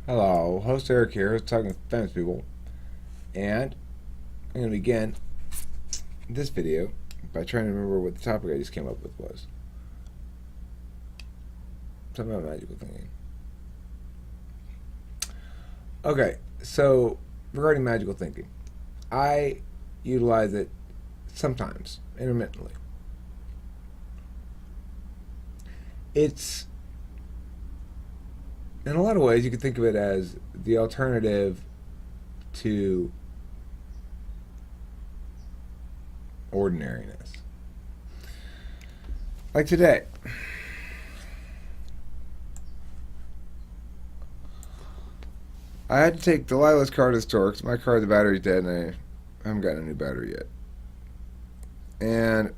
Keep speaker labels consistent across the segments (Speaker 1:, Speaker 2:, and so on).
Speaker 1: Hello, host Eric here, talking with famous people, and I'm going to begin this video by trying to remember what the topic I just came up with was. Something about magical thinking. Okay, so regarding magical thinking, I utilize it sometimes, intermittently. It's, in a lot of ways, you could think of it as the alternative to ordinariness. Like today, I had to take Delilah's car to the store because my car, the battery's dead, and I haven't gotten a new battery yet. And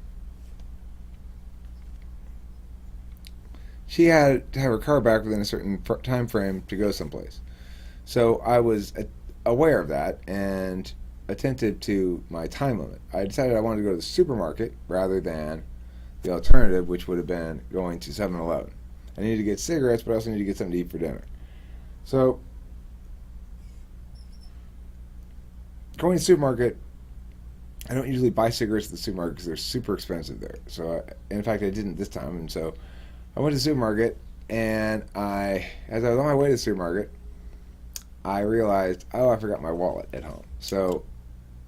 Speaker 1: she had to have her car back within a certain time frame to go someplace. So I was aware of that and attentive to my time limit. I decided I wanted to go to the supermarket rather than the alternative, which would have been going to 7-Eleven. I needed to get cigarettes, but I also needed to get something to eat for dinner. So going to the supermarket, I don't usually buy cigarettes at the supermarket because they're super expensive there. So in fact, I didn't this time, and so I went to the supermarket, and as I was on my way to the supermarket, I realized, I forgot my wallet at home. So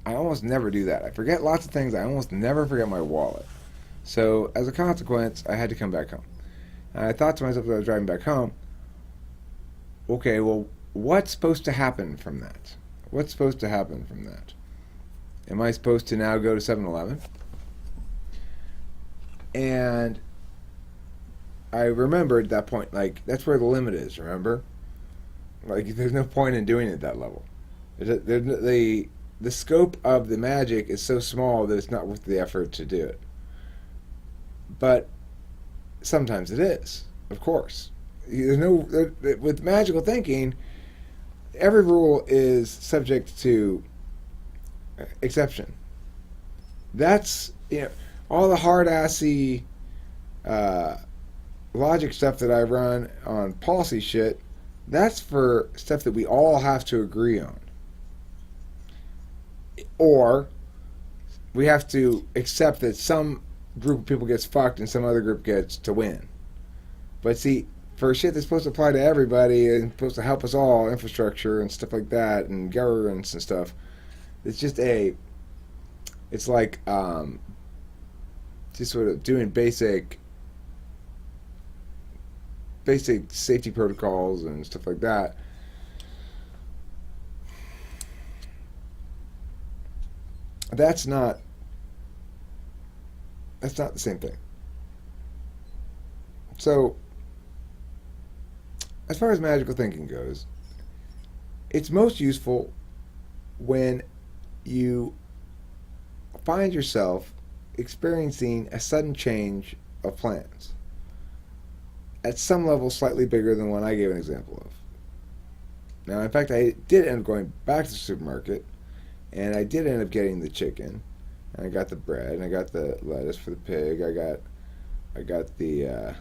Speaker 1: I almost never do that. I forget lots of things. I almost never forget my wallet. So as a consequence, I had to come back home. And I thought to myself as I was driving back home, okay, well, what's supposed to happen from that? What's supposed to happen from that? Am I supposed to now go to 7-Eleven? And I remembered at that point, like, that's where the limit is, remember? Like, there's no point in doing it at that level. The scope of the magic is so small that it's not worth the effort to do it. But sometimes it is, of course. With magical thinking, every rule is subject to exception. That's, all the hard-assy logic stuff that I run on policy shit, that's for stuff that we all have to agree on. Or we have to accept that some group of people gets fucked and some other group gets to win. But see, for shit that's supposed to apply to everybody and supposed to help us all, infrastructure and stuff like that, and governance and stuff, it's like just sort of doing basic safety protocols and stuff like that. That's not the same thing. So, as far as magical thinking goes, it's most useful when you find yourself experiencing a sudden change of plans at some level slightly bigger than one I gave an example of. Now, in fact, I did end up going back to the supermarket, and I did end up getting the chicken, and I got the bread, and I got the lettuce for the pig, I got the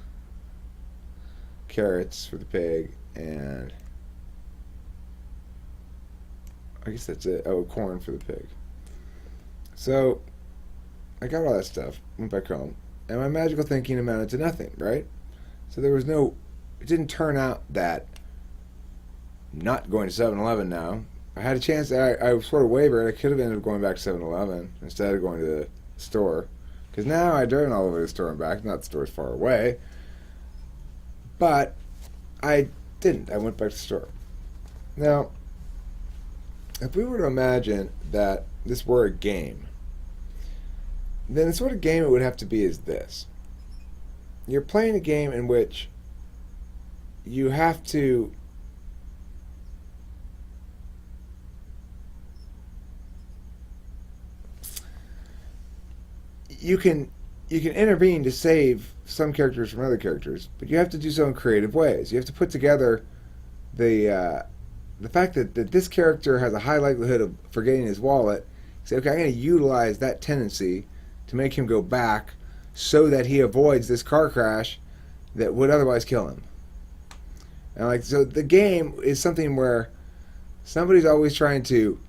Speaker 1: carrots for the pig, and I guess that's it. Oh, corn for the pig. So I got all that stuff, went back home, and my magical thinking amounted to nothing, right? So it didn't turn out that not going to 7-Eleven now. I had a chance, I sort of wavered. I could have ended up going back to 7-Eleven instead of going to the store. Because now I'd driven all the way to the store and back. Not the store's far away. But I didn't. I went back to the store. Now, if we were to imagine that this were a game, then the sort of game it would have to be is this. You're playing a game in which you have to you can intervene to save some characters from other characters, but you have to do so in creative ways. You have to put together the fact that this character has a high likelihood of forgetting his wallet. Say, okay, I'm going to utilize that tendency to make him go back so that he avoids this car crash that would otherwise kill him. And like, so the game is something where somebody's always trying to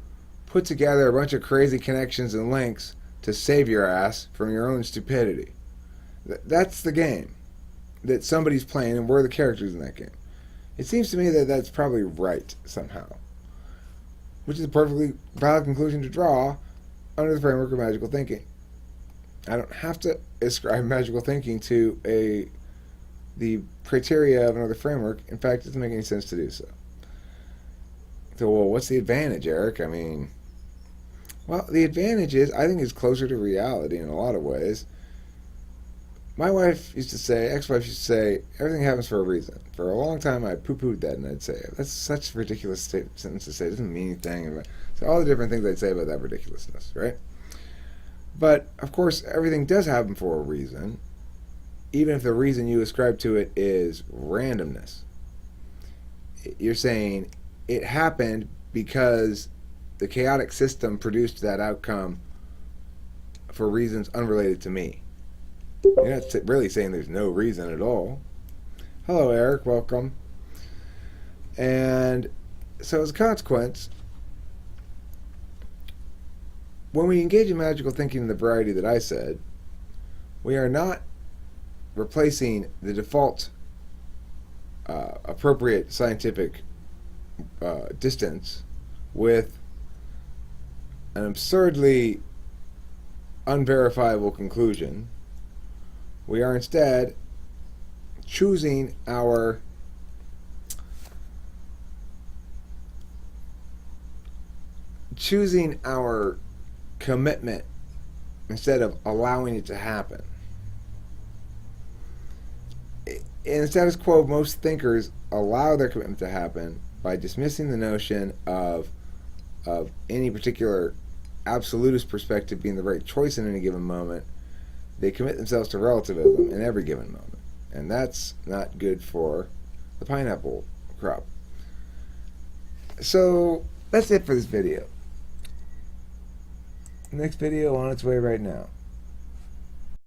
Speaker 1: put together a bunch of crazy connections and links to save your ass from your own stupidity. That's the game that somebody's playing, and we're the characters in that game. It seems to me that that's probably right somehow, which is a perfectly valid conclusion to draw under the framework of magical thinking. I don't have to ascribe magical thinking to the criteria of another framework. In fact, it doesn't make any sense to do so. So, well, what's the advantage, Eric? I mean, well, the advantage is, I think it's closer to reality in a lot of ways. My wife used to say, ex-wife used to say, everything happens for a reason. For a long time, I poo-pooed that, and I'd say, that's such a ridiculous sentence to say. It doesn't mean anything. So all the different things I'd say about that ridiculousness, right? But, of course, everything does happen for a reason, even if the reason you ascribe to it is randomness. You're saying it happened because the chaotic system produced that outcome for reasons unrelated to me. You're not really saying there's no reason at all. Hello, Eric. Welcome. And so as a consequence, when we engage in magical thinking in the variety that I said, we are not replacing the default appropriate scientific distance with an absurdly unverifiable conclusion. We are instead choosing our commitment instead of allowing it to happen. In the status quo, most thinkers allow their commitment to happen by dismissing the notion of any particular absolutist perspective being the right choice in any given moment. They commit themselves to relativism in every given moment. And that's not good for the pineapple crop. So that's it for this video. Next video on its way right now.